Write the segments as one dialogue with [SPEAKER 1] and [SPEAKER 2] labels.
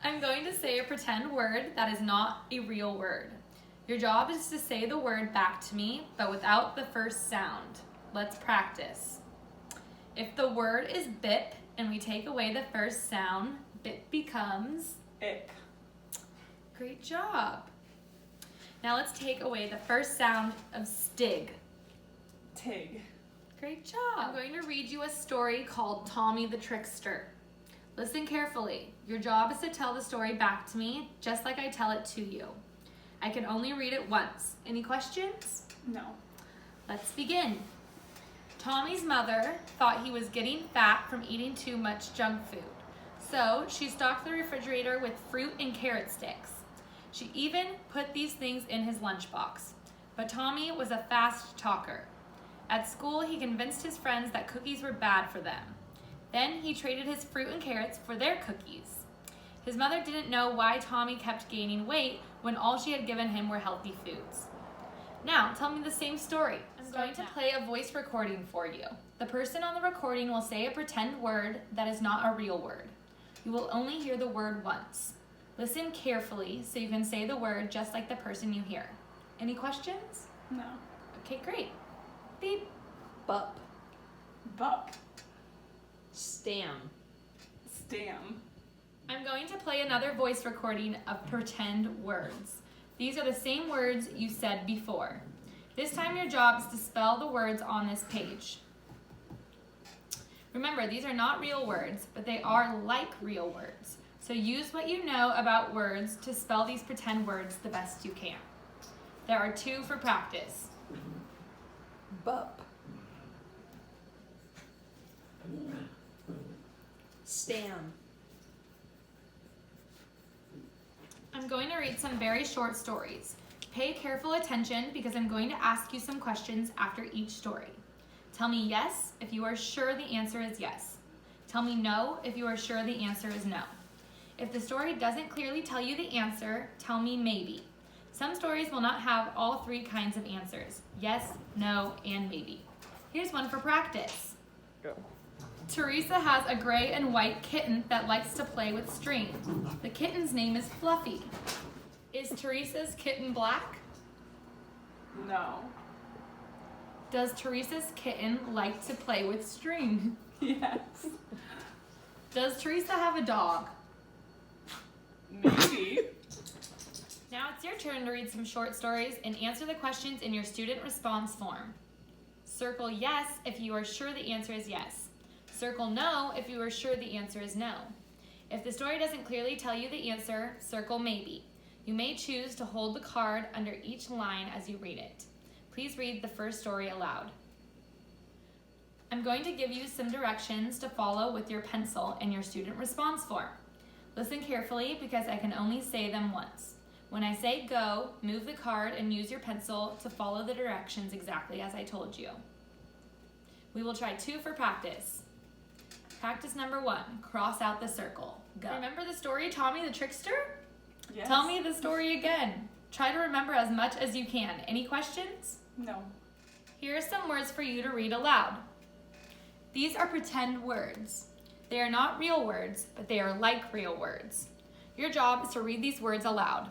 [SPEAKER 1] I'm going to say a pretend word that is not a real word. Your job is to say the word back to me, but without the first sound. Let's practice. If the word is bip and we take away the first sound, bip becomes
[SPEAKER 2] ick.
[SPEAKER 1] Great job. Now let's take away the first sound of stig.
[SPEAKER 2] Tig.
[SPEAKER 1] Great job. I'm going to read you a story called Tommy the Trickster. Listen carefully. Your job is to tell the story back to me, just like I tell it to you. I can only read it once. Any questions?
[SPEAKER 2] No.
[SPEAKER 1] Let's begin. Tommy's mother thought he was getting fat from eating too much junk food. So she stocked the refrigerator with fruit and carrot sticks. She even put these things in his lunchbox. But Tommy was a fast talker. At school, he convinced his friends that cookies were bad for them. Then he traded his fruit and carrots for their cookies. His mother didn't know why Tommy kept gaining weight when all she had given him were healthy foods. Now, tell me the same story. I'm going to play a voice recording for you. The person on the recording will say a pretend word that is not a real word. You will only hear the word once. Listen carefully so you can say the word just like the person you hear. Any questions?
[SPEAKER 2] No.
[SPEAKER 1] Okay, great. Beep.
[SPEAKER 3] Bup.
[SPEAKER 2] Bup.
[SPEAKER 3] Stam.
[SPEAKER 2] Stam.
[SPEAKER 1] I'm going to play another voice recording of pretend words. These are the same words you said before. This time your job is to spell the words on this page. Remember, these are not real words, but they are like real words. So use what you know about words to spell these pretend words the best you can. There are 2 for practice.
[SPEAKER 3] Bup. Stam.
[SPEAKER 1] I'm going to read some very short stories. Pay careful attention because I'm going to ask you some questions after each story. Tell me yes if you are sure the answer is yes. Tell me no if you are sure the answer is no. If the story doesn't clearly tell you the answer, tell me maybe. Some stories will not have all 3 kinds of answers: yes, no, and maybe. Here's one for practice.
[SPEAKER 3] Go.
[SPEAKER 1] Teresa has a gray and white kitten that likes to play with string. The kitten's name is Fluffy. Is Teresa's kitten black?
[SPEAKER 2] No.
[SPEAKER 1] Does Teresa's kitten like to play with string?
[SPEAKER 2] Yes.
[SPEAKER 1] Does Teresa have a dog?
[SPEAKER 2] Maybe.
[SPEAKER 1] Now it's your turn to read some short stories and answer the questions in your student response form. Circle yes if you are sure the answer is yes. Circle no if you are sure the answer is no. If the story doesn't clearly tell you the answer, circle maybe. You may choose to hold the card under each line as you read it. Please read the first story aloud. I'm going to give you some directions to follow with your pencil in your student response form. Listen carefully because I can only say them once. When I say go, move the card and use your pencil to follow the directions exactly as I told you. We will try 2 for practice. Practice number 1, cross out the circle. Go. Remember the story, Tommy the Trickster?
[SPEAKER 2] Yes.
[SPEAKER 1] Tell me the story again. Try to remember as much as you can. Any questions?
[SPEAKER 2] No.
[SPEAKER 1] Here are some words for you to read aloud. These are pretend words. They are not real words, but they are like real words. Your job is to read these words aloud.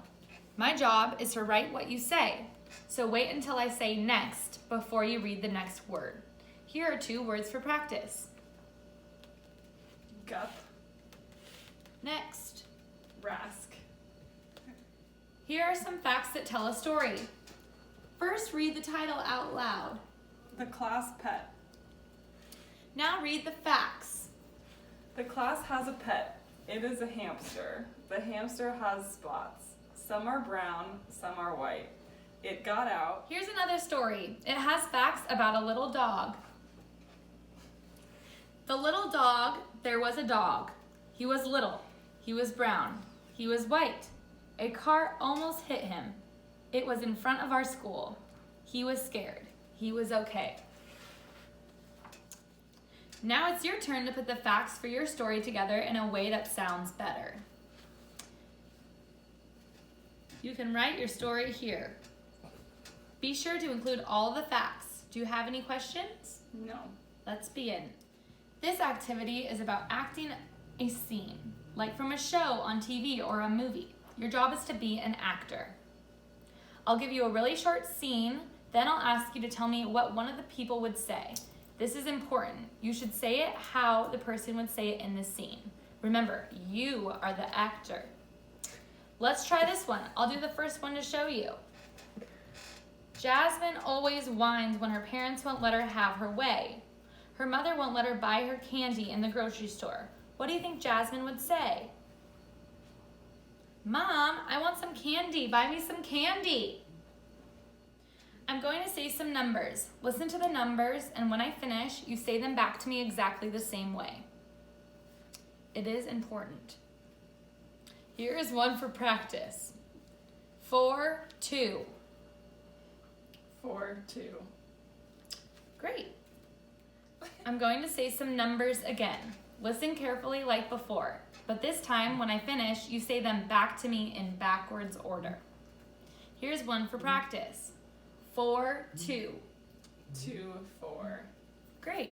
[SPEAKER 1] My job is to write what you say. So wait until I say next before you read the next word. Here are 2 words for practice.
[SPEAKER 2] Gup.
[SPEAKER 1] Next.
[SPEAKER 2] Rask.
[SPEAKER 1] Here are some facts that tell a story. First, read the title out loud.
[SPEAKER 2] The class pet.
[SPEAKER 1] Now read the facts.
[SPEAKER 2] The class has a pet. It is a hamster. The hamster has spots. Some are brown, some are white. It got out.
[SPEAKER 1] Here's another story. It has facts about a little dog. The little dog, there was a dog. He was little. He was brown. He was white. A car almost hit him. It was in front of our school. He was scared. He was okay. Now it's your turn to put the facts for your story together in a way that sounds better. You can write your story here. Be sure to include all the facts. Do you have any questions?
[SPEAKER 2] No.
[SPEAKER 1] Let's begin. This activity is about acting a scene. like from a show on TV or a movie. Your job is to be an actor. I'll give you a really short scene, then I'll ask you to tell me what one of the people would say. This is important. You should say it how the person would say it in the scene. Remember, you are the actor. Let's try this one. I'll do the first one to show you. Jasmine always whines when her parents won't let her have her way. Her mother won't let her buy her candy in the grocery store. What do you think Jasmine would say? Mom, I want some candy. Buy me some candy. I'm going to say some numbers. Listen to the numbers, and when I finish, you say them back to me exactly the same way. It is important. Here is one for practice. 4, 2.
[SPEAKER 2] 4, 2.
[SPEAKER 1] Great. I'm going to say some numbers again. Listen carefully like before, but this time when I finish, you say them back to me in backwards order. Here's one for practice. 4, 2.
[SPEAKER 2] 2, 4.
[SPEAKER 1] Great.